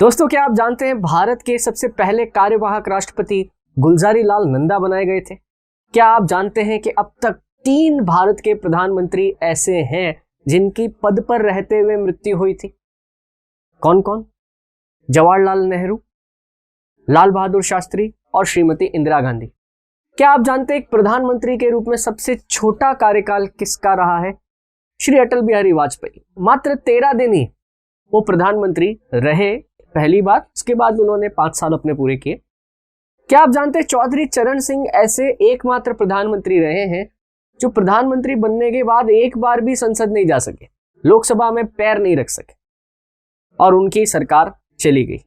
दोस्तों, क्या आप जानते हैं भारत के सबसे पहले कार्यवाहक राष्ट्रपति गुलजारी लाल नंदा बनाए गए थे? क्या आप जानते हैं कि अब तक 3 भारत के प्रधानमंत्री ऐसे हैं जिनकी पद पर रहते हुए मृत्यु हुई थी? कौन कौन? जवाहरलाल नेहरू, लाल बहादुर शास्त्री और श्रीमती इंदिरा गांधी। क्या आप जानते हैं एक प्रधानमंत्री के रूप में सबसे छोटा कार्यकाल किसका रहा है? श्री अटल बिहारी वाजपेयी। मात्र 13 दिन ही वो प्रधानमंत्री रहे पहली बार, उसके बाद उन्होंने 5 साल अपने पूरे किए। क्या आप जानते हैं चौधरी चरण सिंह ऐसे एकमात्र प्रधानमंत्री रहे हैं जो प्रधानमंत्री बनने के बाद एक बार भी संसद नहीं जा सके, लोकसभा में पैर नहीं रख सके और उनकी सरकार चली गई।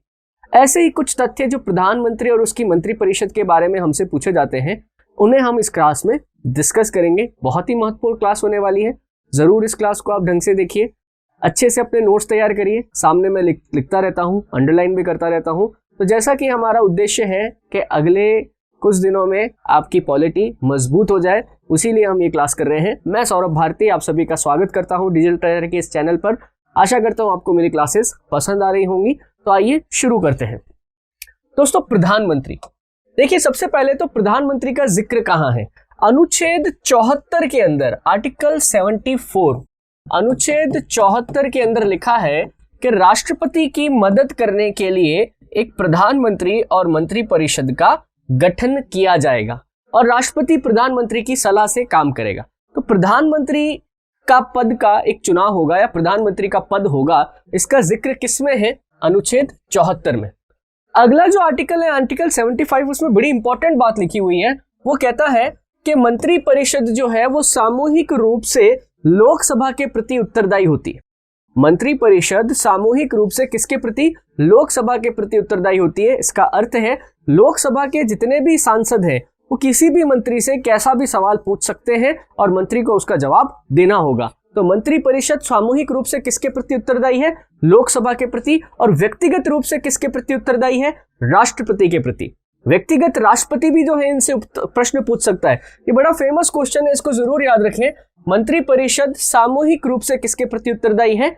ऐसे ही कुछ तथ्य जो प्रधानमंत्री और उसकी मंत्रिपरिषद के बारे में हमसे पूछे जाते हैं, उन्हें हम इस क्लास में डिस्कस करेंगे। बहुत ही महत्वपूर्ण क्लास होने वाली है। जरूर इस क्लास को आप ढंग से देखिए, अच्छे से अपने नोट्स तैयार करिए। सामने मैं लिखता रहता हूँ, अंडरलाइन भी करता रहता हूँ। तो जैसा कि हमारा उद्देश्य है कि अगले कुछ दिनों में आपकी पॉलिटी मजबूत हो जाए, उसीलिए हम ये क्लास कर रहे हैं। मैं सौरभ भारती आप सभी का स्वागत करता हूँ डिजिटल ट्रेडर के इस चैनल पर। आशा करता हूँ आपको मेरी क्लासेस पसंद आ रही होंगी। तो आइए शुरू करते हैं। दोस्तों, प्रधानमंत्री, देखिए सबसे पहले तो प्रधानमंत्री का जिक्र कहाँ है? अनुच्छेद 74 के अंदर, आर्टिकल 74, अनुच्छेद 74 के अंदर लिखा है कि राष्ट्रपति की मदद करने के लिए एक प्रधानमंत्री और मंत्रिपरिषद का गठन किया जाएगा और राष्ट्रपति प्रधानमंत्री की सलाह से काम करेगा। तो प्रधानमंत्री का पद का एक चुनाव होगा या प्रधानमंत्री का पद होगा, इसका जिक्र किसमें है? अनुच्छेद 74 में। अगला जो आर्टिकल है, आर्टिकल 75, उसमें बड़ी इंपॉर्टेंट बात लिखी हुई है। वो कहता है कि मंत्रिपरिषद जो है वो सामूहिक रूप से लोकसभा के प्रति उत्तरदायी होती है। मंत्रिपरिषद सामूहिक रूप से किसके प्रति? लोकसभा के प्रति उत्तरदायी होती है। इसका अर्थ है लोकसभा के जितने भी सांसद हैं वो किसी भी मंत्री से कैसा भी सवाल पूछ सकते हैं और मंत्री को उसका जवाब देना होगा। तो मंत्रिपरिषद सामूहिक रूप से किसके प्रति उत्तरदायी है? लोकसभा के प्रति। और व्यक्तिगत रूप से किसके प्रति उत्तरदायी है? राष्ट्रपति के प्रति। व्यक्तिगत राष्ट्रपति भी जो है इनसे प्रश्न पूछ सकता है। ये बड़ा फेमस क्वेश्चन है, इसको जरूर याद रखें। मंत्रिपरिषद सामूहिक रूप से किसके प्रति उत्तरदायी है?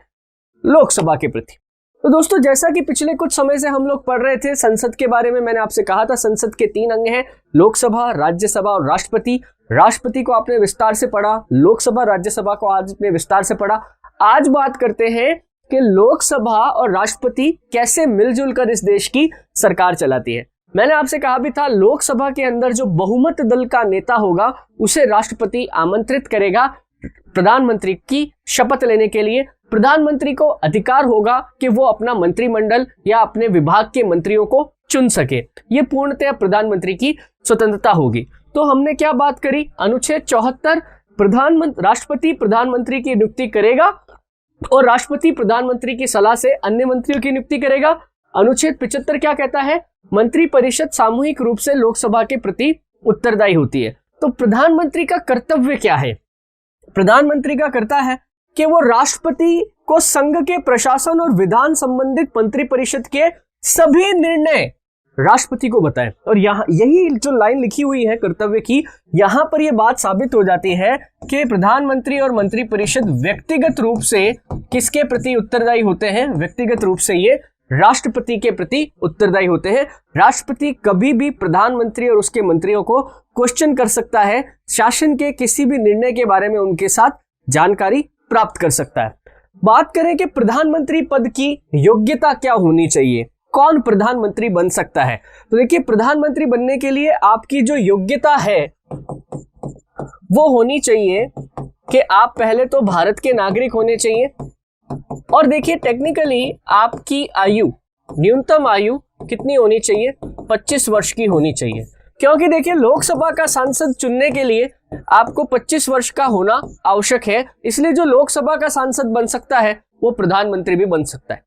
लोकसभा के प्रति। तो दोस्तों, जैसा कि पिछले कुछ समय से हम लोग पढ़ रहे थे संसद के बारे में, मैंने आपसे कहा था संसद के 3 अंग हैं, लोकसभा, राज्यसभा और राष्ट्रपति। राष्ट्रपति को आपने विस्तार से पढ़ा, लोकसभा राज्यसभा को आज ने विस्तार से पढ़ा। आज बात करते हैं कि लोकसभा और राष्ट्रपति कैसे मिलजुल कर इस देश की सरकार चलाती है। मैंने आपसे कहा भी था, लोकसभा के अंदर जो बहुमत दल का नेता होगा उसे राष्ट्रपति आमंत्रित करेगा प्रधानमंत्री की शपथ लेने के लिए। प्रधानमंत्री को अधिकार होगा कि वो अपना मंत्रिमंडल या अपने विभाग के मंत्रियों को चुन सके। ये पूर्णतः प्रधानमंत्री की स्वतंत्रता होगी। तो हमने क्या बात करी? अनुच्छेद 74, राष्ट्रपति प्रधानमंत्री की नियुक्ति करेगा और राष्ट्रपति प्रधानमंत्री की सलाह से अन्य मंत्रियों की नियुक्ति करेगा। अनुच्छेद 75 क्या कहता है? मंत्रिपरिषद सामूहिक रूप से लोकसभा के प्रति उत्तरदायी होती है। तो प्रधानमंत्री का कर्तव्य क्या है? प्रधानमंत्री का कर्तव्य है कि वो राष्ट्रपति को संघ के प्रशासन और विधान संबंधित मंत्रिपरिषद के सभी निर्णय राष्ट्रपति को बताएं। और यहाँ यही जो लाइन लिखी हुई है कर्तव्य की, यहाँ पर यह बात साबित हो जाती है कि प्रधानमंत्री और मंत्रिपरिषद व्यक्तिगत रूप से किसके प्रति उत्तरदायी होते हैं? व्यक्तिगत रूप से ये राष्ट्रपति के प्रति उत्तरदायी होते हैं। राष्ट्रपति कभी भी प्रधानमंत्री और उसके मंत्रियों को क्वेश्चन कर सकता है, शासन के किसी भी निर्णय के बारे में उनके साथ जानकारी प्राप्त कर सकता है। बात करें कि प्रधानमंत्री पद की योग्यता क्या होनी चाहिए, कौन प्रधानमंत्री बन सकता है? तो देखिए, प्रधानमंत्री बनने के लिए आपकी जो योग्यता है वो होनी चाहिए कि आप पहले तो भारत के नागरिक होने चाहिए। और देखिए, टेक्निकली आपकी आयु, न्यूनतम आयु कितनी होनी चाहिए? 25 वर्ष की होनी चाहिए। क्योंकि देखिए, लोकसभा का सांसद चुनने के लिए आपको 25 वर्ष का होना आवश्यक है। इसलिए जो लोकसभा का सांसद बन सकता है वो प्रधानमंत्री भी बन सकता है।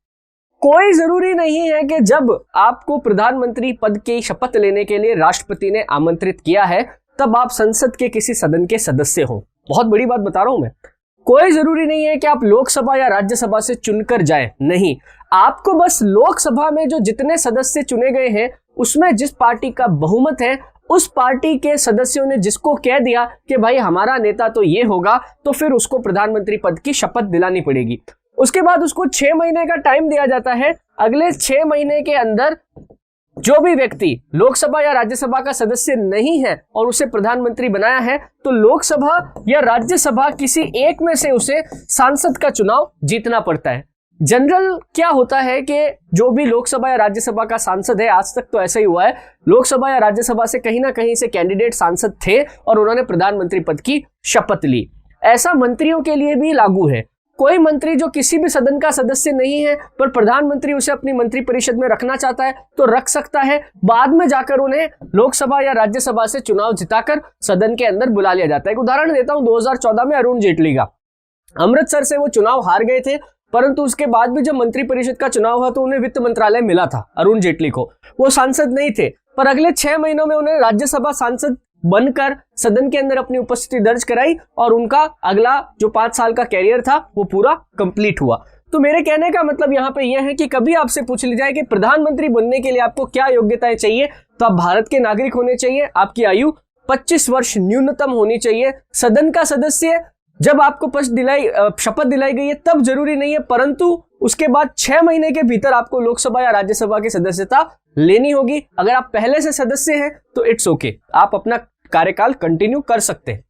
कोई जरूरी नहीं है कि जब आपको प्रधानमंत्री पद की शपथ लेने के लिए राष्ट्रपति ने आमंत्रित किया है तब आप संसद के किसी सदन के सदस्य हो। बहुत बड़ी बात बता रहा हूं मैं। कोई जरूरी नहीं है कि आप लोकसभा या राज्यसभा से चुनकर जाएं, नहीं। आपको बस लोकसभा में जो जितने सदस्य चुने गए हैं उसमें जिस पार्टी का बहुमत है उस पार्टी के सदस्यों ने जिसको कह दिया कि भाई हमारा नेता तो ये होगा, तो फिर उसको प्रधानमंत्री पद की शपथ दिलानी पड़ेगी। उसके बाद उसको 6 महीने का टाइम दिया जाता है। अगले 6 महीने के अंदर जो भी व्यक्ति लोकसभा या राज्यसभा का सदस्य नहीं है और उसे प्रधानमंत्री बनाया है, तो लोकसभा या राज्यसभा किसी एक में से उसे सांसद का चुनाव जीतना पड़ता है। जनरल क्या होता है कि जो भी लोकसभा या राज्यसभा का सांसद है, आज तक तो ऐसा ही हुआ है, लोकसभा या राज्यसभा से कहीं ना कहीं से कैंडिडेट सांसद थे और उन्होंने प्रधानमंत्री पद की शपथ ली। ऐसा मंत्रियों के लिए भी लागू है। कोई मंत्री जो किसी भी सदन का सदस्य नहीं है पर प्रधानमंत्री उसे अपनी मंत्रिपरिषद में रखना चाहता है तो रख सकता है। बाद में जाकर उन्हें लोकसभा या राज्यसभा से चुनाव जिताकर सदन के अंदर बुला लिया जाता है। एक उदाहरण देता हूं, 2014 में अरुण जेटली का, अमृतसर से वो चुनाव हार गए थे, परंतु उसके बाद भी जब मंत्रिपरिषद का चुनाव हुआ तो उन्हें वित्त मंत्रालय मिला था अरुण जेटली को। वो सांसद नहीं थे, पर अगले 6 महीनों में उन्हें राज्यसभा सांसद बनकर सदन के अंदर अपनी उपस्थिति दर्ज कराई और उनका अगला जो 5 साल का कैरियर था वो पूरा कंप्लीट हुआ। तो मेरे कहने का मतलब यहाँ पे यह है कि कभी आपसे पूछ ली जाए कि प्रधानमंत्री बनने के लिए आपको क्या योग्यताएं चाहिए, तो आप भारत के नागरिक होने चाहिए, आपकी आयु 25 वर्ष न्यूनतम होनी चाहिए, सदन का सदस्य जब आपको शपथ दिलाई गई है तब जरूरी नहीं है, परंतु उसके बाद 6 महीने के भीतर आपको लोकसभा या राज्यसभा की सदस्यता लेनी होगी। अगर आप पहले से सदस्य हैं तो इट्स ओके, आप अपना कार्यकाल कंटिन्यू कर सकते हैं।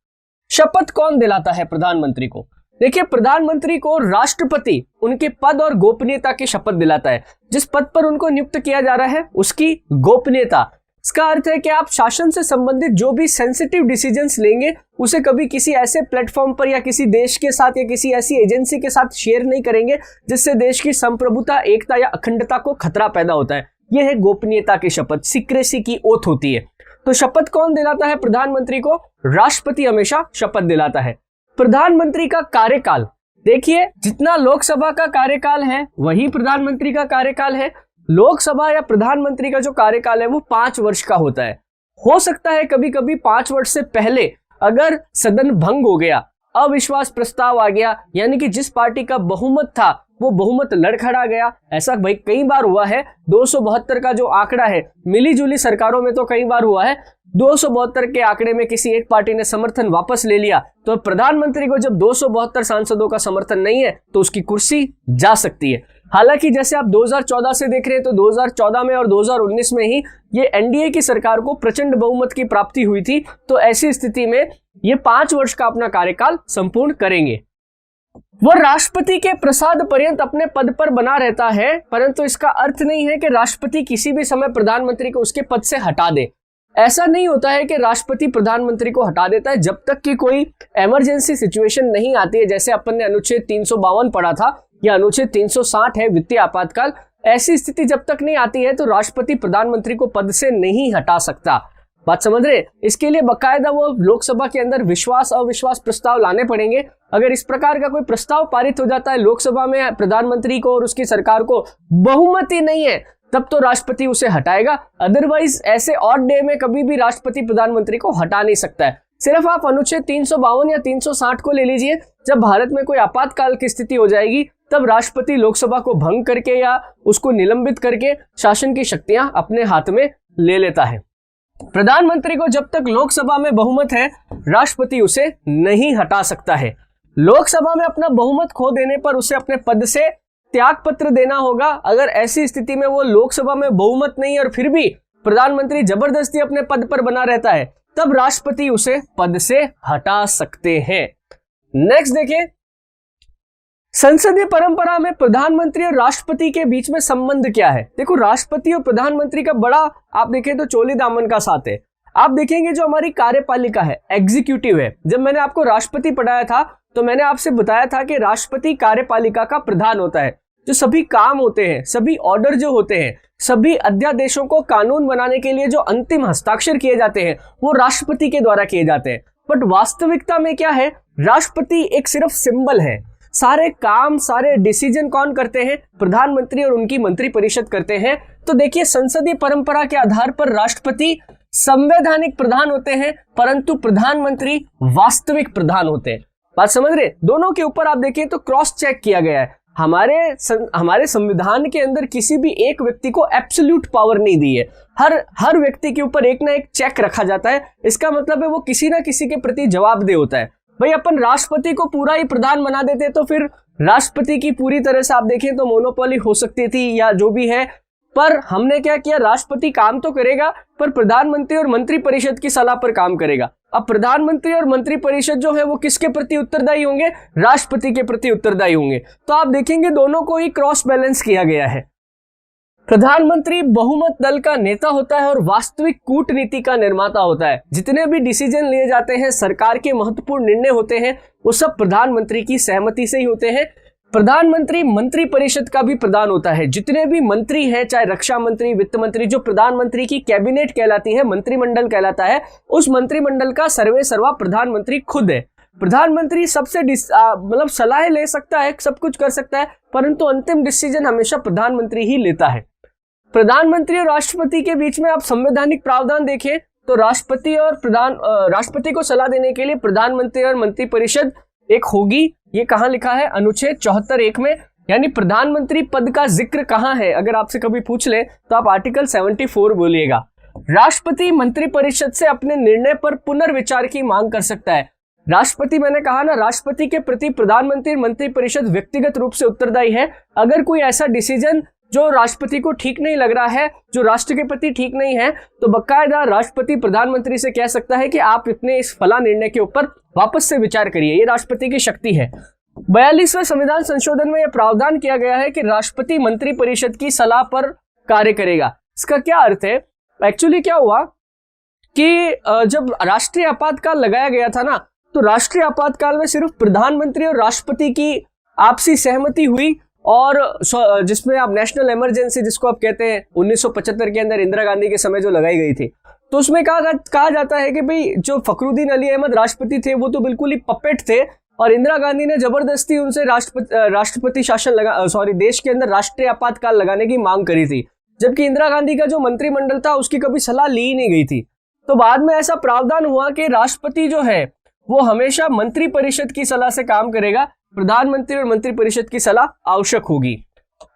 शपथ कौन दिलाता है प्रधानमंत्री को? देखिए, प्रधानमंत्री को राष्ट्रपति उनके पद और गोपनीयता की शपथ दिलाता है। जिस पद पर उनको नियुक्त किया जा रहा है उसकी गोपनीयता, इसका अर्थ है कि आप शासन से संबंधित जो भी सेंसिटिव डिसीजंस लेंगे उसे कभी किसी ऐसे प्लेटफॉर्म पर या किसी देश के साथ या किसी ऐसी एजेंसी के साथ शेयर नहीं करेंगे जिससे देश की संप्रभुता, एकता या अखंडता को खतरा पैदा होता है। यह है गोपनीयता की शपथ, सीक्रेसी की ओथ होती है। तो शपथ कौन दिलाता है प्रधानमंत्री को? राष्ट्रपति हमेशा शपथ दिलाता है। प्रधानमंत्री का कार्यकाल, देखिए जितना लोकसभा का कार्यकाल है वही प्रधानमंत्री का कार्यकाल है। लोकसभा या प्रधानमंत्री का जो कार्यकाल है वो 5 वर्ष का होता है। हो सकता है कभी कभी 5 वर्ष से पहले अगर सदन भंग हो गया, अविश्वास प्रस्ताव आ गया, यानी कि जिस पार्टी का बहुमत था वो बहुमत लड़खड़ा गया, ऐसा भाई कई बार हुआ है। 272 का जो आंकड़ा है, मिली जुली सरकारों में तो कई बार हुआ है, 272 के आंकड़े में किसी एक पार्टी ने समर्थन वापस ले लिया, तो प्रधानमंत्री को जब 272 सांसदों का समर्थन नहीं है तो उसकी कुर्सी जा सकती है। हालांकि जैसे आप 2014 से देख रहे हैं तो 2014 में और 2019 में ही ये एनडीए की सरकार को प्रचंड बहुमत की प्राप्ति हुई थी। तो ऐसी स्थिति में ये 5 वर्ष का अपना कार्यकाल संपूर्ण करेंगे। वो राष्ट्रपति के प्रसाद पर्यंत अपने पद पर बना रहता है, परंतु इसका अर्थ नहीं है कि राष्ट्रपति किसी भी समय प्रधानमंत्री को उसके पद से हटा दे। ऐसा नहीं होता है कि राष्ट्रपति प्रधानमंत्री को हटा देता है जब तक कि कोई इमरजेंसी सिचुएशन नहीं आती है। जैसे अपन ने अनुच्छेद 352 पढ़ा था या अनुच्छेद 360 है वित्तीय आपातकाल, ऐसी स्थिति जब तक नहीं आती है तो राष्ट्रपति प्रधानमंत्री को पद से नहीं हटा सकता। बात समझ रहे? इसके लिए बकायदा वो लोकसभा के अंदर विश्वास अविश्वास प्रस्ताव लाने पड़ेंगे। अगर इस प्रकार का कोई प्रस्ताव पारित हो जाता है लोकसभा में, प्रधानमंत्री को और उसकी सरकार को बहुमत ही नहीं है, तब तो राष्ट्रपति उसे हटाएगा। अदरवाइज ऐसे ऑड डे में कभी भी राष्ट्रपति प्रधानमंत्री को हटा नहीं सकता है। सिर्फ आप अनुच्छेद 352 या 360 को ले लीजिए, जब भारत में कोई आपातकाल की स्थिति हो जाएगी तब राष्ट्रपति लोकसभा को भंग करके या उसको निलंबित करके शासन की शक्तियां अपने हाथ में ले लेता है। प्रधानमंत्री को जब तक लोकसभा में बहुमत है राष्ट्रपति उसे नहीं हटा सकता है। लोकसभा में अपना बहुमत खो देने पर उसे अपने पद से त्याग पत्र देना होगा। अगर ऐसी स्थिति में वो लोकसभा में बहुमत नहीं है और फिर भी प्रधानमंत्री जबरदस्ती अपने पद पर बना रहता है, तब राष्ट्रपति उसे पद से हटा सकते हैं। नेक्स्ट देखिए, संसदीय परंपरा में प्रधानमंत्री और राष्ट्रपति के बीच में संबंध क्या है? देखो, राष्ट्रपति और प्रधानमंत्री का बड़ा आप देखें तो चोली दामन का साथ है। आप देखेंगे जो हमारी कार्यपालिका है, एग्जीक्यूटिव है। जब मैंने आपको राष्ट्रपति पढ़ाया था तो मैंने आपसे बताया था कि राष्ट्रपति कार्यपालिका का प्रधान होता है। जो सभी काम होते हैं, सभी ऑर्डर जो होते हैं, सभी अध्यादेशों को कानून बनाने के लिए जो अंतिम हस्ताक्षर किए जाते हैं वो राष्ट्रपति के द्वारा किए जाते हैं। बट वास्तविकता में क्या है? राष्ट्रपति एक सिर्फ सिंबल है। सारे काम, सारे डिसीजन कौन करते हैं? प्रधानमंत्री और उनकी मंत्रिपरिषद करते हैं। तो देखिए, संसदीय परंपरा के आधार पर राष्ट्रपति संवैधानिक प्रधान होते हैं, परंतु प्रधानमंत्री वास्तविक प्रधान होते हैं। बात समझ रहे? दोनों के ऊपर आप देखिए तो क्रॉस चेक किया गया है। हमारे संविधान के अंदर किसी भी एक व्यक्ति को एब्सोल्यूट पावर नहीं दी है। हर व्यक्ति के ऊपर एक ना एक चेक रखा जाता है। इसका मतलब है वो किसी ना किसी के प्रति जवाबदेह होता है। भाई अपन राष्ट्रपति को पूरा ही प्रधान बना देते तो फिर राष्ट्रपति की पूरी तरह से आप देखें तो मोनोपोली हो सकती थी या जो भी है, पर हमने क्या किया, राष्ट्रपति काम तो करेगा पर प्रधानमंत्री और मंत्रिपरिषद की सलाह पर काम करेगा। अब प्रधानमंत्री और मंत्रिपरिषद जो है वो किसके प्रति उत्तरदायी होंगे, राष्ट्रपति के प्रति उत्तरदायी होंगे। तो आप देखेंगे दोनों को ही क्रॉस बैलेंस किया गया है। प्रधानमंत्री बहुमत दल का नेता होता है और वास्तविक कूटनीति का निर्माता होता है। जितने भी डिसीजन लिए जाते हैं, सरकार के महत्वपूर्ण निर्णय होते हैं, वो सब प्रधानमंत्री की सहमति से ही होते हैं। प्रधानमंत्री मंत्रिपरिषद का भी प्रधान होता है। जितने भी मंत्री हैं, चाहे रक्षा मंत्री, वित्त मंत्री, जो प्रधानमंत्री की कैबिनेट कहलाती है, मंत्रिमंडल कहलाता है, उस मंत्रिमंडल का सर्वे सर्वा प्रधानमंत्री खुद है। प्रधानमंत्री सबसे मतलब सलाह ले सकता है, सब कुछ कर सकता है, परंतु अंतिम डिसीजन हमेशा प्रधानमंत्री ही लेता है। प्रधानमंत्री और राष्ट्रपति के बीच में आप संवैधानिक प्रावधान देखें तो राष्ट्रपति को सलाह देने के लिए प्रधानमंत्री और मंत्रिपरिषद एक होगी। ये कहां लिखा है, अनुच्छेद 74(1) में। यानी प्रधानमंत्री पद का जिक्र कहां है, अगर आपसे कभी पूछ ले तो आप आर्टिकल 74 बोलिएगा। राष्ट्रपति मंत्रिपरिषद से अपने निर्णय पर पुनर्विचार की मांग कर सकता है। राष्ट्रपति, मैंने कहा ना, राष्ट्रपति के प्रति प्रधानमंत्री और मंत्रिपरिषद व्यक्तिगत रूप से उत्तरदायी है। अगर कोई ऐसा डिसीजन जो राष्ट्रपति को ठीक नहीं लग रहा है, जो राष्ट्र के प्रति ठीक नहीं है, तो बकायदा राष्ट्रपति प्रधानमंत्री से कह सकता है कि आप इतने इस फला निर्णय के ऊपर वापस से विचार करिए। ये राष्ट्रपति की शक्ति है। 42वें संविधान संशोधन में यह प्रावधान किया गया है कि राष्ट्रपति मंत्रिपरिषद की सलाह पर कार्य करेगा। इसका क्या अर्थ है, एक्चुअली क्या हुआ कि जब राष्ट्रीय आपातकाल लगाया गया था ना, तो राष्ट्रीय आपातकाल में सिर्फ प्रधानमंत्री और राष्ट्रपति की आपसी सहमति हुई, और जिसमें आप नेशनल इमरजेंसी जिसको आप कहते हैं 1975 के अंदर इंदिरा गांधी के समय जो लगाई गई थी, तो उसमें कहा जाता है कि भाई जो फखरुद्दीन अली अहमद राष्ट्रपति थे वो तो बिल्कुल ही पपेट थे, और इंदिरा गांधी ने जबरदस्ती उनसे राष्ट्रपति शासन देश के अंदर राष्ट्रीय आपातकाल लगाने की मांग करी थी, जबकि इंदिरा गांधी का जो मंत्रिमंडल था उसकी कभी सलाह ली ही नहीं गई थी। तो बाद में ऐसा प्रावधान हुआ कि राष्ट्रपति जो है वो हमेशा मंत्रिपरिषद की सलाह से काम करेगा, प्रधानमंत्री और मंत्रिपरिषद की सलाह आवश्यक होगी।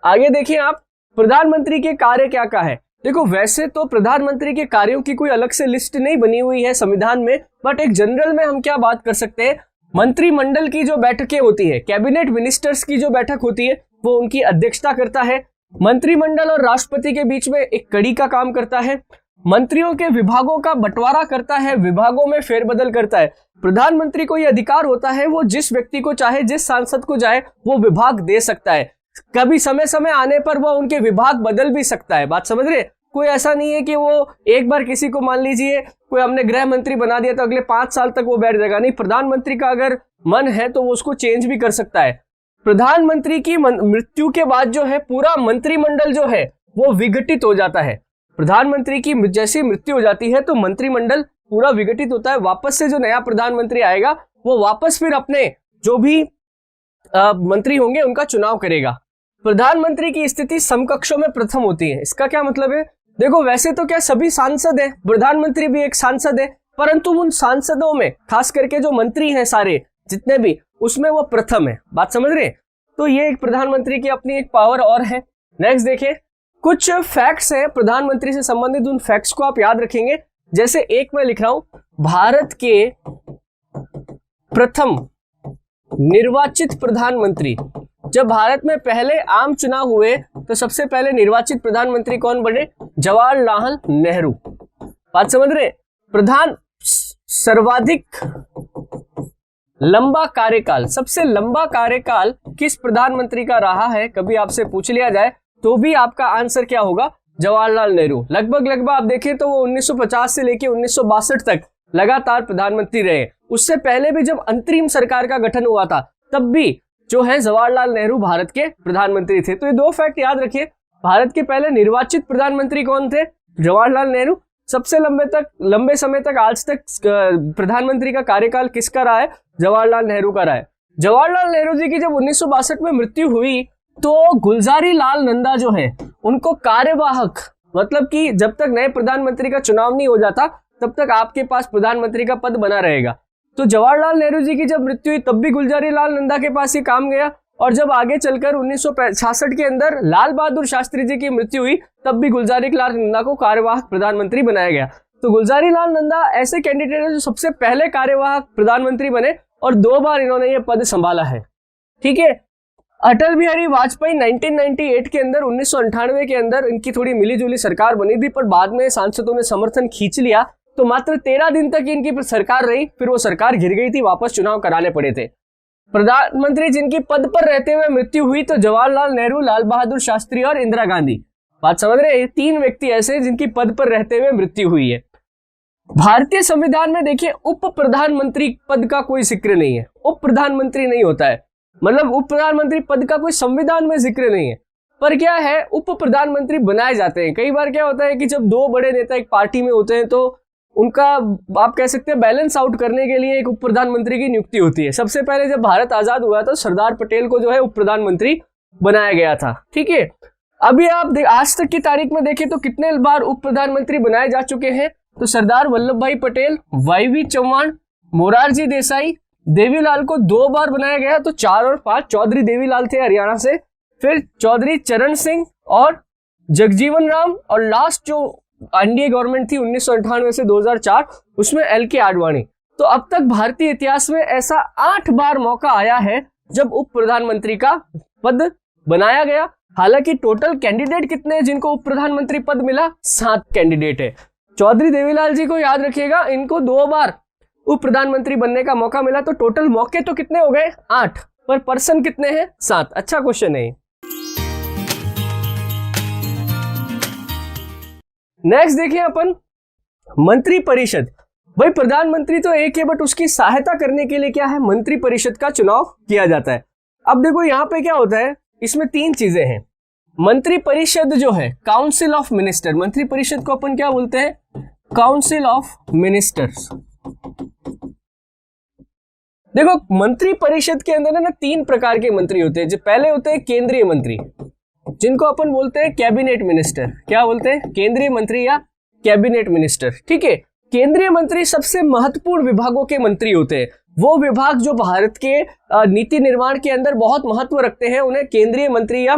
आगे देखिए आप, प्रधानमंत्री के कार्य क्या क्या है। देखो, वैसे तो प्रधानमंत्री के कार्यों की कोई अलग से लिस्ट नहीं बनी हुई है संविधान में, बट एक जनरल में हम क्या बात कर सकते हैं, मंत्रिमंडल की जो बैठकें होती है, कैबिनेट मिनिस्टर्स की जो बैठक होती है, वो उनकी अध्यक्षता करता है। मंत्रिमंडल और राष्ट्रपति के बीच में एक कड़ी का काम करता है। मंत्रियों के विभागों का बंटवारा करता है, विभागों में फेरबदल करता है। प्रधानमंत्री को यह अधिकार होता है, वो जिस व्यक्ति को चाहे, जिस सांसद को चाहे, वो विभाग दे सकता है। कभी समय समय आने पर वो उनके विभाग बदल भी सकता है। बात समझ रहे? कोई ऐसा नहीं है कि वो एक बार किसी को, मान लीजिए कोई हमने गृह मंत्री बना दिया तो अगले 5 साल तक वो बैठ जाएगा। नहीं, प्रधानमंत्री का अगर मन है तो वो उसको चेंज भी कर सकता है। प्रधानमंत्री की मृत्यु के बाद जो है पूरा मंत्रिमंडल जो है वो विघटित हो जाता है। प्रधानमंत्री की जैसी मृत्यु हो जाती है तो मंत्रिमंडल पूरा विघटित होता है। वापस से जो नया प्रधानमंत्री आएगा वो वापस फिर अपने जो भी मंत्री होंगे उनका चुनाव करेगा। प्रधानमंत्री की स्थिति समकक्षों में प्रथम होती है। इसका क्या मतलब है? देखो, वैसे तो क्या सभी सांसद है, प्रधानमंत्री भी एक सांसद है, परंतु उन सांसदों में खास करके जो मंत्री हैं सारे जितने भी, उसमें वो प्रथम है। बात समझ रहे? तो ये एक प्रधानमंत्री की अपनी एक पावर और है। नेक्स्ट देखिए, कुछ फैक्ट्स हैं प्रधानमंत्री से संबंधित, उन फैक्ट्स को आप याद रखेंगे। जैसे एक मैं लिख रहा हूं, भारत के प्रथम निर्वाचित प्रधानमंत्री, जब भारत में पहले आम चुनाव हुए तो सबसे पहले निर्वाचित प्रधानमंत्री कौन बने? जवाहरलाल नेहरू। बात समझ रहे? सर्वाधिक लंबा कार्यकाल, सबसे लंबा कार्यकाल किस प्रधानमंत्री का रहा है, कभी आपसे पूछ लिया जाए तो भी आपका आंसर क्या होगा? जवाहरलाल नेहरू। लगभग आप देखें तो वो 1950 से लेकर 1962 तक लगातार प्रधानमंत्री रहे। उससे पहले भी जब अंतरिम सरकार का गठन हुआ था तब भी जो है जवाहरलाल नेहरू भारत के प्रधानमंत्री थे। तो ये दो फैक्ट याद रखिए। भारत के पहले निर्वाचित प्रधानमंत्री कौन थे? जवाहरलाल नेहरू। सबसे लंबे समय तक आज तक प्रधानमंत्री का कार्यकाल किसका रहा है? जवाहरलाल नेहरू का रहा है। जवाहरलाल नेहरू जी की जब 1962 में मृत्यु हुई तो गुलजारी लाल नंदा जो है उनको कार्यवाहक, मतलब कि जब तक नए प्रधानमंत्री का चुनाव नहीं हो जाता तब तक आपके पास प्रधानमंत्री का पद बना रहेगा। तो जवाहरलाल नेहरू जी की जब मृत्यु हुई तब भी गुलजारी लाल नंदा के पास ही काम गया, और जब आगे चलकर 1966 के अंदर लाल बहादुर शास्त्री जी की मृत्यु हुई तब भी गुलजारी लाल नंदा को कार्यवाहक प्रधानमंत्री बनाया गया। तो गुलजारी लाल नंदा ऐसे कैंडिडेट है जो सबसे पहले कार्यवाहक प्रधानमंत्री बने और 2 बार इन्होंने ये पद संभाला है। ठीक है, अटल बिहारी वाजपेयी 1998 के अंदर 1998 के अंदर इनकी थोड़ी मिलीजुली सरकार बनी थी, पर बाद में सांसदों ने समर्थन खींच लिया, तो मात्र 13 दिन तक इनकी सरकार रही, फिर वो सरकार गिर गई थी, वापस चुनाव कराने पड़े थे। प्रधानमंत्री जिनकी पद पर रहते हुए मृत्यु हुई तो जवाहरलाल नेहरू, लाल बहादुर शास्त्री और इंदिरा गांधी। बात समझ रहे हैं? 3 व्यक्ति ऐसे हैं जिनकी पद पर रहते हुए मृत्यु हुई है। भारतीय संविधान में देखिए उप प्रधानमंत्री पद का कोई जिक्र नहीं है, उप प्रधानमंत्री नहीं होता है, मतलब उप प्रधानमंत्री पद का कोई संविधान में जिक्र नहीं है। पर क्या है, उप प्रधानमंत्री बनाए जाते हैं। कई बार क्या होता है कि जब 2 बड़े नेता एक पार्टी में होते हैं तो उनका आप कह सकते हैं बैलेंस आउट करने के लिए एक उप प्रधानमंत्री की नियुक्ति होती है। सबसे पहले जब भारत आजाद हुआ तो सरदार पटेल को जो है उप प्रधानमंत्री बनाया गया था। ठीक है, अभी आप आज तक की तारीख में देखें तो कितने बार उप प्रधानमंत्री बनाए जा चुके हैं, तो सरदार वल्लभ भाई पटेल, वाईवी चौहान, मोरारजी देसाई, देवीलाल को 2 बार बनाया गया, तो 4 और 5 चौधरी देवीलाल थे हरियाणा से, फिर चौधरी चरण सिंह और जगजीवन राम, और लास्ट जो एनडीए गवर्नमेंट थी 1998 से 2004 उसमें एल.के. आडवाणी। तो अब तक भारतीय इतिहास में ऐसा 8 बार मौका आया है जब उप प्रधानमंत्री का पद बनाया गया। हालांकि टोटल कैंडिडेट कितने हैं जिनको उप प्रधानमंत्री पद मिला? 7 कैंडिडेट है। चौधरी देवीलाल जी को याद रखिएगा, इनको 2 बार उप प्रधानमंत्री बनने का मौका मिला, तो टोटल मौके तो कितने हो गए? 8, पर पर्सन कितने हैं? 7। अच्छा क्वेश्चन है। नेक्स्ट देखिए अपन मंत्री परिषद। भाई प्रधानमंत्री तो एक है, बट उसकी सहायता करने के लिए क्या है, मंत्री परिषद का चुनाव किया जाता है। अब देखो यहाँ पे क्या होता है, इसमें 3 चीजें हैं। मंत्री परिषद जो है काउंसिल ऑफ मिनिस्टर, मंत्री परिषद को अपन क्या बोलते हैं? Council of ministers. देखो मंत्री परिषद के अंदर ना 3 प्रकार के मंत्री होते हैं। जो पहले होते हैं केंद्रीय मंत्री, जिनको अपन बोलते हैं कैबिनेट मिनिस्टर। क्या बोलते हैं? केंद्रीय मंत्री या कैबिनेट मिनिस्टर। ठीक है, केंद्रीय मंत्री सबसे महत्वपूर्ण विभागों के मंत्री होते हैं। वो विभाग जो भारत के नीति निर्माण के अंदर बहुत महत्व रखते हैं, उन्हें केंद्रीय मंत्री या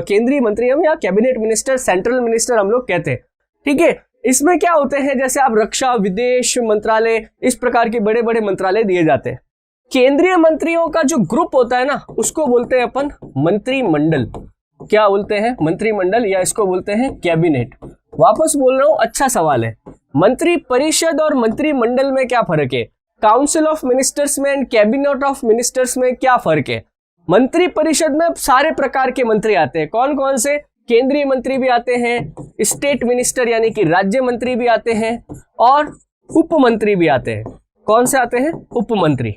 केंद्रीय मंत्री हम या कैबिनेट मिनिस्टर, सेंट्रल मिनिस्टर हम लोग कहते हैं। ठीक है, इसमें क्या होते हैं, जैसे आप रक्षा, विदेश मंत्रालय, इस प्रकार के बड़े बड़े मंत्रालय दिए जाते हैं। केंद्रीय मंत्रियों का जो ग्रुप होता है ना, उसको बोलते हैं अपन मंत्रिमंडल। क्या बोलते हैं? मंत्रिमंडल, या इसको बोलते हैं कैबिनेट। वापस बोल रहा हूं, अच्छा सवाल है। मंत्री परिषद और मंत्रिमंडल में क्या फर्क है? काउंसिल ऑफ मिनिस्टर्स में एंड कैबिनेट ऑफ मिनिस्टर्स में क्या फर्क है? मंत्री परिषद में सारे प्रकार के मंत्री आते हैं। कौन कौन से? केंद्रीय मंत्री भी आते हैं, स्टेट मिनिस्टर यानी कि राज्य मंत्री भी आते हैं, और उप मंत्री भी आते हैं। कौन से आते हैं? उप मंत्री।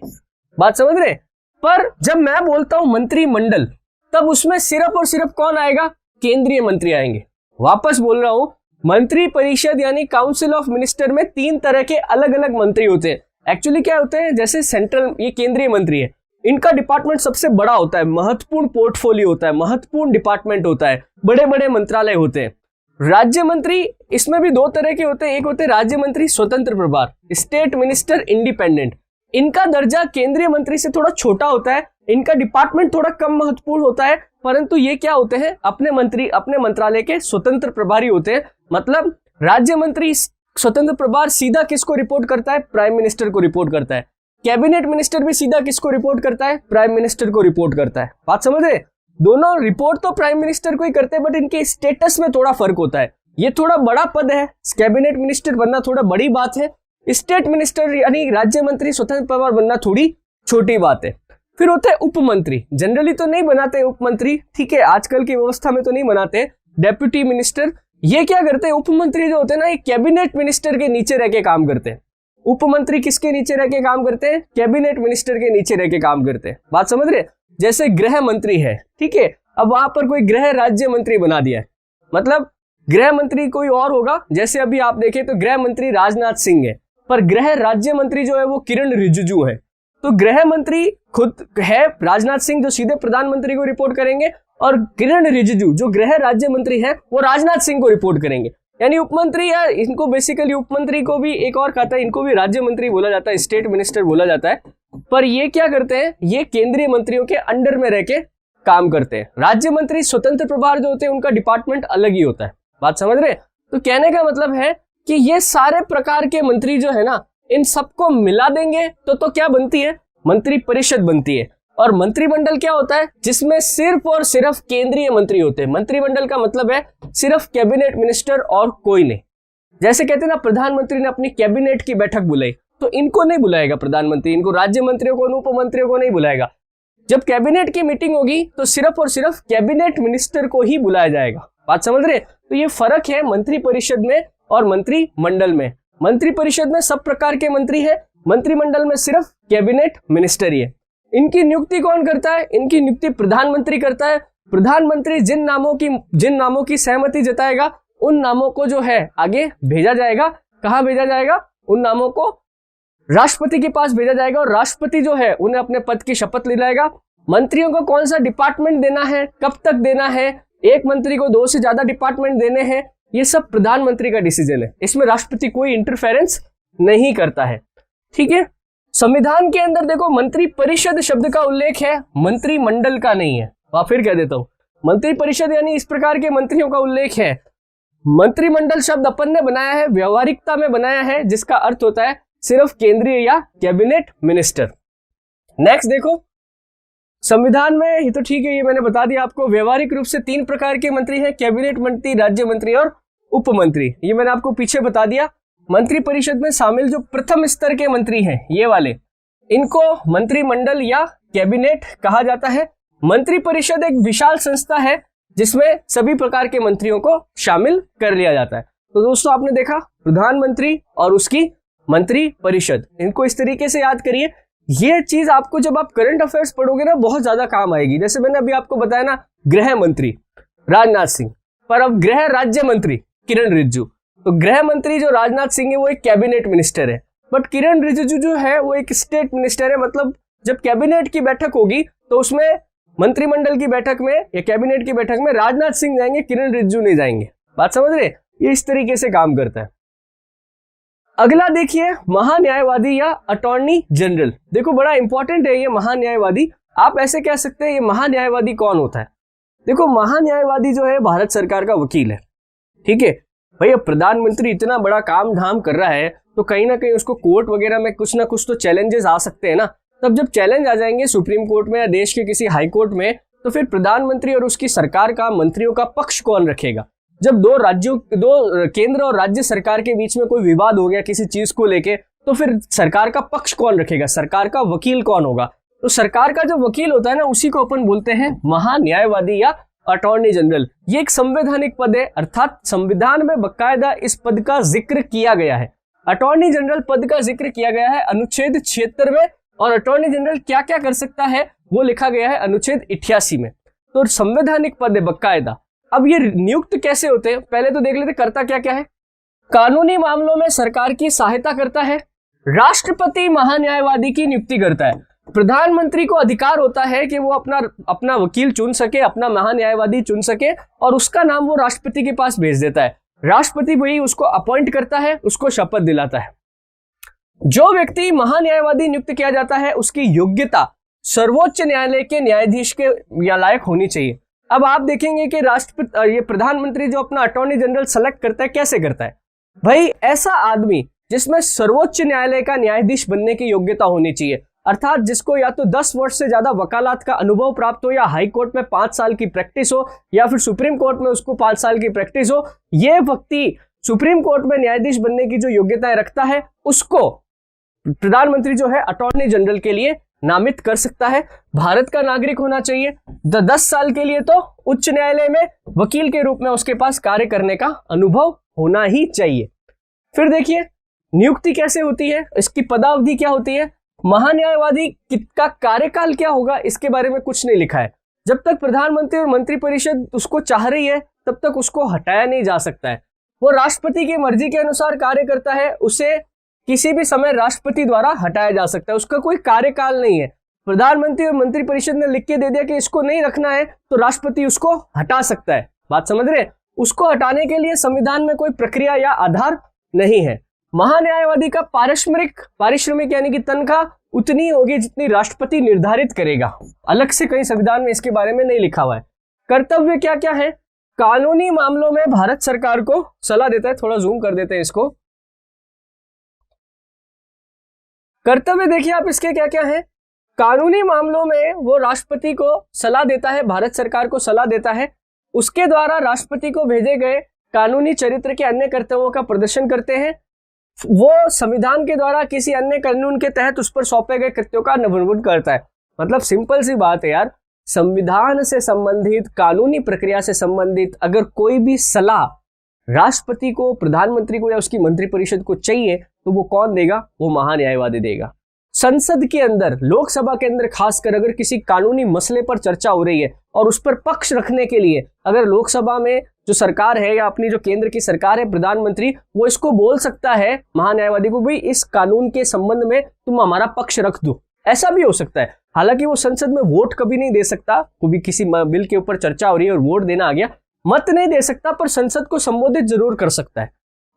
बात समझ रहे? पर जब मैं बोलता हूं मंत्रिमंडल, तब उसमें सिर्फ और सिर्फ कौन आएगा? केंद्रीय मंत्री आएंगे। वापस बोल रहा हूं, मंत्री परिषद यानी काउंसिल ऑफ मिनिस्टर में 3 तरह के अलग अलग मंत्री होते हैं। एक्चुअली क्या होते हैं, जैसे सेंट्रल, ये केंद्रीय मंत्री है, इनका डिपार्टमेंट सबसे बड़ा होता है, महत्वपूर्ण पोर्टफोलियो होता है, महत्वपूर्ण डिपार्टमेंट होता है, बड़े बड़े मंत्रालय होते हैं। राज्य मंत्री, इसमें भी 2 तरह के होते हैं। एक होते हैं राज्य मंत्री स्वतंत्र प्रभार, स्टेट मिनिस्टर इंडिपेंडेंट। इनका दर्जा केंद्रीय मंत्री से थोड़ा छोटा होता है, इनका डिपार्टमेंट थोड़ा कम महत्वपूर्ण होता है, परंतु ये क्या होते हैं, अपने मंत्रालय के स्वतंत्र प्रभारी होते हैं। मतलब राज्य मंत्री स्वतंत्र प्रभार सीधा किसको रिपोर्ट करता है? प्राइम मिनिस्टर को रिपोर्ट करता है। कैबिनेट मिनिस्टर भी सीधा किसको रिपोर्ट करता है? प्राइम मिनिस्टर को रिपोर्ट करता है। बात समझ रहे? दोनों रिपोर्ट तो प्राइम मिनिस्टर को ही करते हैं, बट इनके स्टेटस में थोड़ा फर्क होता है। ये थोड़ा बड़ा पद है, कैबिनेट मिनिस्टर बनना थोड़ा बड़ी बात है, स्टेट मिनिस्टर यानी राज्य मंत्री स्वतंत्र प्रभार बनना थोड़ी छोटी बात है। फिर होते हैं उप मंत्री। जनरली तो नहीं बनाते उप मंत्री, ठीक है, आजकल की व्यवस्था में तो नहीं बनाते। डेप्यूटी मिनिस्टर, ये क्या करते हैं? उप मंत्री जो होते हैं ना, ये कैबिनेट मिनिस्टर के नीचे रह के काम करते हैं। उप मंत्री किसके नीचे रह के काम करते हैं? कैबिनेट मिनिस्टर के नीचे रह के काम करते हैं। बात समझ रहे? जैसे गृह मंत्री है, ठीक है, अब वहां पर कोई गृह राज्य मंत्री बना दिया है, मतलब गृह मंत्री कोई और होगा। जैसे अभी आप देखें तो गृह मंत्री राजनाथ सिंह है, पर गृह राज्य मंत्री जो है वो किरण रिजिजू है। तो गृह मंत्री खुद है राजनाथ सिंह जो सीधे प्रधानमंत्री को रिपोर्ट करेंगे, और किरण रिजिजू जो गृह राज्य मंत्री है वो राजनाथ सिंह को रिपोर्ट करेंगे। यानी उपमंत्री, या इनको बेसिकली उपमंत्री को भी एक और कहता है, इनको भी राज्य मंत्री बोला जाता है, स्टेट मिनिस्टर बोला जाता है। पर ये क्या करते हैं? ये केंद्रीय मंत्रियों के अंडर में रह के काम करते हैं। राज्य मंत्री स्वतंत्र प्रभार जो होते हैं उनका डिपार्टमेंट अलग ही होता है। बात समझ रहे? तो कहने का मतलब है कि ये सारे प्रकार के मंत्री जो है ना, इन सबको मिला देंगे तो क्या बनती है? मंत्री परिषद बनती है। और मंत्रिमंडल क्या होता है, जिसमें सिर्फ और सिर्फ केंद्रीय मंत्री होते हैं। मंत्रिमंडल का मतलब है सिर्फ कैबिनेट मिनिस्टर और कोई नहीं। जैसे कहते हैं ना, प्रधानमंत्री ने अपनी कैबिनेट की बैठक बुलाई, तो इनको नहीं बुलाएगा प्रधानमंत्री, इनको राज्य मंत्रियों को, उप मंत्रियों को नहीं बुलाएगा। जब कैबिनेट की मीटिंग होगी तो सिर्फ और सिर्फ कैबिनेट मिनिस्टर को ही बुलाया जाएगा। बात समझ रहे? तो ये फर्क है मंत्री परिषद में और मंत्रिमंडल में। मंत्री परिषद में सब प्रकार के मंत्री है, मंत्रिमंडल में सिर्फ कैबिनेट मिनिस्टर ही है। इनकी नियुक्ति कौन करता है? इनकी नियुक्ति प्रधानमंत्री करता है। प्रधानमंत्री जिन नामों की सहमति जताएगा, उन नामों को जो है आगे भेजा जाएगा। कहां भेजा जाएगा? उन नामों को राष्ट्रपति के पास भेजा जाएगा और राष्ट्रपति जो है उन्हें अपने पद की शपथ दिलाएगा। मंत्रियों को कौन सा डिपार्टमेंट देना है, कब तक देना है, एक मंत्री को 2 से ज्यादा डिपार्टमेंट देने हैं, ये सब प्रधानमंत्री का डिसीजन है। इसमें राष्ट्रपति कोई इंटरफेरेंस नहीं करता है। ठीक है। संविधान के अंदर देखो, मंत्री परिषद शब्द का उल्लेख है, मंत्रिमंडल का नहीं है। फिर कह देता हूं, मंत्री परिषद यानी इस प्रकार के मंत्रियों का उल्लेख है। मंत्रिमंडल शब्द अपन ने बनाया है, व्यवहारिकता में बनाया है, जिसका अर्थ होता है सिर्फ केंद्रीय या कैबिनेट मिनिस्टर। नेक्स्ट देखो, संविधान में ये तो ठीक है, ये मैंने बता दिया आपको। व्यवहारिक रूप से 3 प्रकार के मंत्री हैं, कैबिनेट मंत्री, राज्य मंत्री और उप मंत्री। ये मैंने आपको पीछे बता दिया। मंत्री परिषद में शामिल जो प्रथम स्तर के मंत्री हैं, ये वाले, इनको मंत्रिमंडल या कैबिनेट कहा जाता है। मंत्री परिषद एक विशाल संस्था है जिसमें सभी प्रकार के मंत्रियों को शामिल कर लिया जाता है। तो दोस्तों, आपने देखा प्रधानमंत्री और उसकी मंत्री परिषद, इनको इस तरीके से याद करिए। ये चीज आपको जब आप करंट अफेयर्स पढ़ोगे ना, बहुत ज्यादा काम आएगी। जैसे मैंने अभी आपको बताया ना, गृह मंत्री राजनाथ सिंह, पर अब गृह राज्य मंत्री किरण रिजिजू। तो गृह मंत्री जो राजनाथ सिंह है वो एक कैबिनेट मिनिस्टर है, बट किरण रिजिजू जो है वो एक स्टेट मिनिस्टर है। मतलब जब कैबिनेट की बैठक होगी तो उसमें मंत्रिमंडल की बैठक में या कैबिनेट की बैठक में राजनाथ सिंह जाएंगे, किरण रिजिजू नहीं जाएंगे। बात समझ रहे? ये इस तरीके से काम करता है। अगला देखिए, महान्यायवादी या अटॉर्नी जनरल। देखो, बड़ा इंपॉर्टेंट है ये महान्यायवादी। आप ऐसे कह सकते हैं ये महान्यायवादी कौन होता है? देखो, महान्यायवादी जो है भारत सरकार का वकील है। ठीक है भाई, अब प्रधानमंत्री इतना बड़ा काम धाम कर रहा है तो कहीं ना कहीं उसको कोर्ट वगैरह में कुछ ना कुछ तो चैलेंजेस आ सकते हैं ना। तब जब चैलेंज आ जाएंगे सुप्रीम कोर्ट में या देश के किसी हाई कोर्ट में, तो फिर प्रधानमंत्री और उसकी सरकार का, मंत्रियों का पक्ष कौन रखेगा? जब दो केंद्र और राज्य सरकार के बीच में कोई विवाद हो गया किसी चीज को लेके, तो फिर सरकार का पक्ष कौन रखेगा? सरकार का वकील कौन होगा? तो सरकार का जो वकील होता है ना, उसी को अपन बोलते हैं महान्यायवादी या अटॉर्नी जनरल। ये एक संवैधानिक पद है, अर्थात संविधान में बकायदा इस पद का जिक्र किया गया है। अटॉर्नी जनरल पद का जिक्र किया गया है अनुच्छेद 76 में, और अटॉर्नी जनरल क्या क्या कर सकता है वो लिखा गया है अनुच्छेद 88 में। तो संवैधानिक पद है बकायदा। अब ये नियुक्त कैसे होते हैं, पहले तो देख लेते करता क्या क्या है। कानूनी मामलों में सरकार की सहायता करता है। राष्ट्रपति महान्यायवादी की नियुक्ति करता है। प्रधानमंत्री को अधिकार होता है कि वो अपना वकील चुन सके, अपना महान्यायवादी चुन सके, और उसका नाम वो राष्ट्रपति के पास भेज देता है। राष्ट्रपति वही उसको अपॉइंट करता है, उसको शपथ दिलाता है। जो व्यक्ति महान्यायवादी नियुक्त किया जाता है उसकी योग्यता सर्वोच्च न्यायालय के न्यायाधीश के या लायक होनी चाहिए। अब आप देखेंगे कि ये प्रधानमंत्री जो अपना अटॉर्नी जनरल सेलेक्ट करता है, कैसे करता है भाई? ऐसा आदमी जिसमें सर्वोच्च न्यायालय का न्यायाधीश बनने की योग्यता होनी चाहिए, अर्थात जिसको या तो 10 वर्ष से ज्यादा वकालत का अनुभव प्राप्त हो, या हाई कोर्ट में 5 साल की प्रैक्टिस हो, या फिर सुप्रीम कोर्ट में उसको 5 साल की प्रैक्टिस हो। ये व्यक्ति सुप्रीम कोर्ट में न्यायाधीश बनने की जो योग्यताएं रखता है, उसको प्रधानमंत्री जो है अटॉर्नी जनरल के लिए नामित कर सकता है। भारत का नागरिक होना चाहिए, 10 साल के लिए तो उच्च न्यायालय में वकील के रूप में उसके पास कार्य करने का अनुभव होना ही चाहिए। फिर देखिए नियुक्ति कैसे होती है, इसकी पदावधि क्या होती है। महान्यायवादी का कार्यकाल क्या होगा, इसके बारे में कुछ नहीं लिखा है। जब तक प्रधानमंत्री और मंत्रिपरिषद उसको चाह रही है तब तक उसको हटाया नहीं जा सकता है। वो राष्ट्रपति की मर्जी के अनुसार कार्य करता है, उसे किसी भी समय राष्ट्रपति द्वारा हटाया जा सकता है, उसका कोई कार्यकाल नहीं है। प्रधानमंत्री और मंत्रिपरिषद ने लिख के दे दिया कि इसको नहीं रखना है, तो राष्ट्रपति उसको हटा सकता है। बात समझ रहे हैं? उसको हटाने के लिए संविधान में कोई प्रक्रिया या आधार नहीं है। महान्यायवादी का पारिश्रमिक यानी कि तनख्वाह उतनी होगी जितनी राष्ट्रपति निर्धारित करेगा, अलग से कहीं संविधान में इसके बारे में नहीं लिखा हुआ है। कर्तव्य क्या क्या है? कानूनी मामलों में भारत सरकार को सलाह देता है। थोड़ा जूम कर देते हैं इसको। कर्तव्य देखिए आप इसके क्या क्या है। कानूनी मामलों में वो राष्ट्रपति को सलाह देता है, भारत सरकार को सलाह देता है। उसके द्वारा राष्ट्रपति को भेजे गए कानूनी चरित्र के अन्य कर्तव्यों का प्रदर्शन करते हैं। वो संविधान के द्वारा किसी अन्य कानून के तहत उस पर सौंपे गए कृत्यों का निवर्तन करता है। मतलब सिंपल सी बात है यार, संविधान से संबंधित, कानूनी प्रक्रिया से संबंधित अगर कोई भी सलाह राष्ट्रपति को, प्रधानमंत्री को या उसकी मंत्रिपरिषद को चाहिए तो वो कौन देगा? वो महान्यायवादी देगा। संसद के अंदर, लोकसभा के अंदर खासकर अगर किसी कानूनी मसले पर चर्चा हो रही है और उस पर पक्ष रखने के लिए अगर लोकसभा में जो सरकार है या अपनी जो केंद्र की सरकार है, प्रधानमंत्री, वो इसको बोल सकता है महान्यायवादी को, भाई इस कानून के संबंध में तुम हमारा पक्ष रख दो। ऐसा भी हो सकता है। हालांकि वो संसद में वोट कभी नहीं दे सकता, कभी किसी बिल के ऊपर चर्चा हो रही है और वोट देना आ गया, मत नहीं दे सकता, पर संसद को संबोधित जरूर कर सकता है।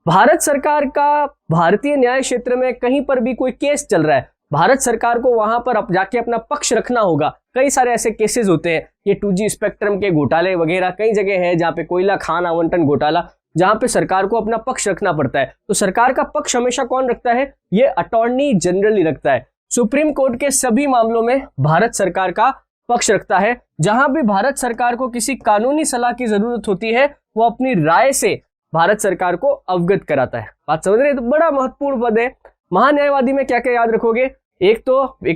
भारत सरकार का भारतीय न्याय क्षेत्र में कहीं पर भी कोई केस चल रहा है, भारत सरकार को वहां पर जाके अपना पक्ष रखना होगा। कई सारे ऐसे केसेस होते हैं, ये 2G स्पेक्ट्रम के घोटाले वगैरह कई जगह है जहां पे कोयला खान आवंटन घोटाला, जहां पे सरकार को अपना पक्ष रखना पड़ता है। तो सरकार का पक्ष हमेशा कौन रखता है? ये अटॉर्नी जनरल ही रखता है। सुप्रीम कोर्ट के सभी मामलों में भारत सरकार का पक्ष रखता है। जहां भी भारत सरकार को किसी कानूनी सलाह की जरूरत होती है, वो अपनी राय से भारत सरकार को अवगत कराता है। बात समझ रहे हैं? तो बड़ा महत्वपूर्ण पद है। महान्यायवादी में क्या क्या याद रखोगे? एक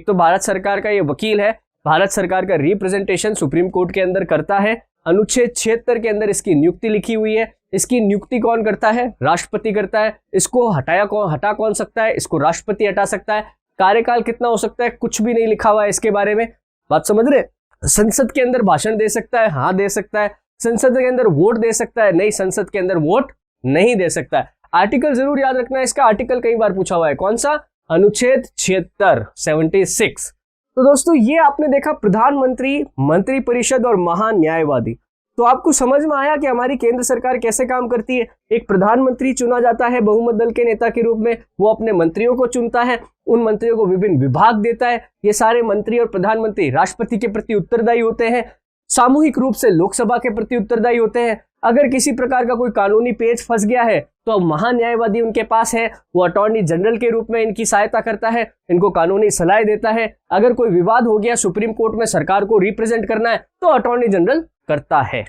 तो भारत सरकार का ये वकील है, भारत सरकार का रिप्रेजेंटेशन सुप्रीम कोर्ट के अंदर करता है। अनुच्छेद 76 के अंदर इसकी नियुक्ति लिखी हुई है। इसकी नियुक्ति कौन करता है? राष्ट्रपति करता है। इसको हटा कौन सकता है? इसको राष्ट्रपति हटा सकता है। कार्यकाल कितना हो सकता है? कुछ भी नहीं लिखा हुआ है इसके बारे में। बात समझ रहे? संसद के अंदर भाषण दे सकता है, हाँ दे सकता है। संसद के अंदर वोट दे सकता है, नहीं संसद के अंदर वोट नहीं दे सकता है। आर्टिकल जरूर याद रखना है, इसका आर्टिकल कई बार पूछा हुआ है। कौन सा? अनुच्छेद 76। तो दोस्तों ये आपने देखा प्रधानमंत्री, मंत्रिपरिषद और महान्यायवादी। तो आपको समझ में आया कि हमारी केंद्र सरकार कैसे काम करती है। एक प्रधानमंत्री चुना जाता है बहुमत दल के नेता के रूप में, वो अपने मंत्रियों को चुनता है, उन मंत्रियों को विभिन्न विभाग देता है। ये सारे मंत्री और प्रधानमंत्री राष्ट्रपति के प्रति उत्तरदायी होते हैं, सामूहिक रूप से लोकसभा के प्रति उत्तरदायी होते हैं। अगर किसी प्रकार का कोई कानूनी पेच फंस गया है तो अब महान्यायवादी उनके पास है, वो अटॉर्नी जनरल के रूप में इनकी सहायता करता है, इनको कानूनी सलाह देता है। अगर कोई विवाद हो गया, सुप्रीम कोर्ट में सरकार को रिप्रेजेंट करना है तो अटॉर्नी जनरल करता है।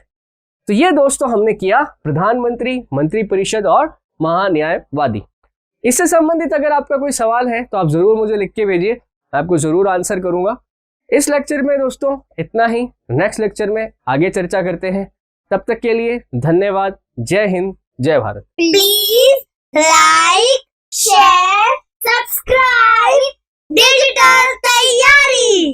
तो ये दोस्तों हमने किया प्रधानमंत्री, मंत्रिपरिषद और महान्यायवादी। इससे संबंधित अगर आपका कोई सवाल है तो आप जरूर मुझे लिख के भेजिए, मैं आपको जरूर आंसर करूंगा। इस लेक्चर में दोस्तों इतना ही, नेक्स्ट लेक्चर में आगे चर्चा करते हैं। तब तक के लिए धन्यवाद। जय हिंद, जय Bharat. Please like, share, subscribe digital तैयारी।